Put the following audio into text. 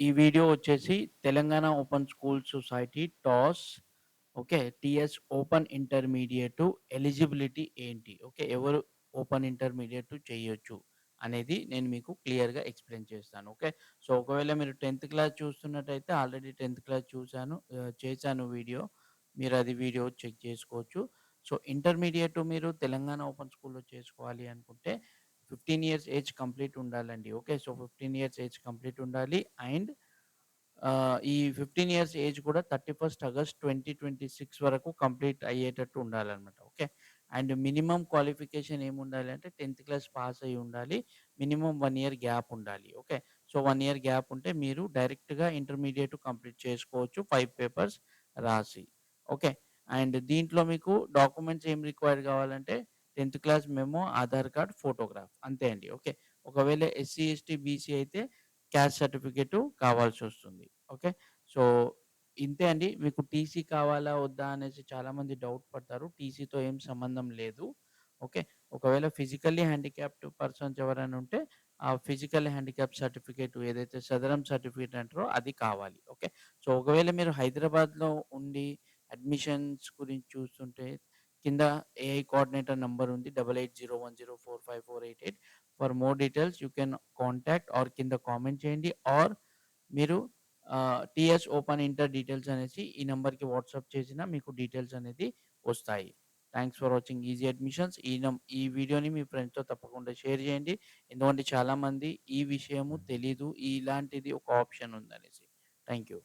ఈ వీడియో వచ్చేసి Telangana open school society toss okay. TS open intermediate eligibility ఏంటి? Okay. ఎవరు ఓపెన్ ఇంటర్మీడియేట్ చేయొచ్చు అనేది నేను మీకు క్లియర్‌గా ఎక్స్‌ప్లెయిన్ చేస్తాను. ఓకే. సో, ఒకవేళ మీరు 10థ్ క్లాస్ చూస్తున్నట్టయితే ఆల్రెడీ 10థ్ క్లాస్ చేశాను వీడియో. మీరు అది వీడియో చెక్ చేసుకోవచ్చు. సో, ఇంటర్మీడియేట్ మీరు తెలంగాణ ఓపెన్ స్కూల్‌లో చేసుకోవాలి అనుకుంటే 15 ఇయర్స్ ఏజ్ కంప్లీట్ ఉండాలండి. Okay. So, 15 years age complete ఉండాలి. అండ్ ఈ 15 ఇయర్స్ ఏజ్ కూడా 31 ఆగస్ట్ 2026 వరకు కంప్లీట్ అయ్యేటట్టు ఉండాలనమాట. ఓకే. అండ్ మినిమమ్ క్వాలిఫికేషన్ ఏముండాలి అంటే 10థ్ క్లాస్ పాస్ అయ్యి ఉండాలి. మినిమమ్ 1 ఇయర్ గ్యాప్ ఉండాలి. ఓకే. సో, 1 ఇయర్ గ్యాప్ ఉంటే మీరు డైరెక్ట్‌గా ఇంటర్మీడియేట్ కంప్లీట్ చేసుకోవచ్చు 5 పేపర్స్ రాసి. ఓకే. అండ్ దీంట్లో మీకు డాక్యుమెంట్స్ ఏం రిక్వైర్డ్ కావాలంటే 10థ్ class memo, Aadhaar card, photograph అంతే అండి. ఓకే. ఒకవేళ ఎస్సీ, ఎస్టీ, బీసీ అయితే క్యాస్ట్ సర్టిఫికేటు కావాల్సొస్తుంది. ఓకే. సో, ఇంతే అండి. మీకు టీసీ కావాలా? వద్దా? అనేసి చాలామంది డౌట్ పడతారు. టీసీతో ఏం సంబంధం లేదు. ఓకే. ఒకవేళ ఫిజికల్లీ హ్యాండిక్యాప్డ్ పర్సన్స్ ఎవరైనా ఉంటే, ఆ ఫిజికల్ హ్యాండిక్యాప్ సర్టిఫికేట్ ఏదైతే సదరం సర్టిఫికేట్ అంటారో అది కావాలి. ఓకే. సో, ఒకవేళ మీరు హైదరాబాద్‌లో ఉండి అడ్మిషన్స్ గురించి చూస్తుంటే కింద ఏఐ కోఆర్డినేటర్ నంబర్ ఉంది. 8801045488. For more details you can contact or కింద కామెంట్ చేయండి. ఆర్ మీరు టీఎస్ ఓపెన్ ఇంటర్ డీటెయిల్స్ అనేసి ఈ నంబర్‌కి వాట్సాప్ చేసినా మీకు డీటెయిల్స్ అనేది వస్తాయి. Thanks for watching easy admissions. ఈ వీడియోని మీ ఫ్రెండ్స్‌తో తప్పకుండా షేర్ చేయండి. ఎందుకంటే చాలామంది ఈ విషయము తెలీదు. ఇలాంటిది ఒక ఆప్షన్ ఉందనేసి. Thank you.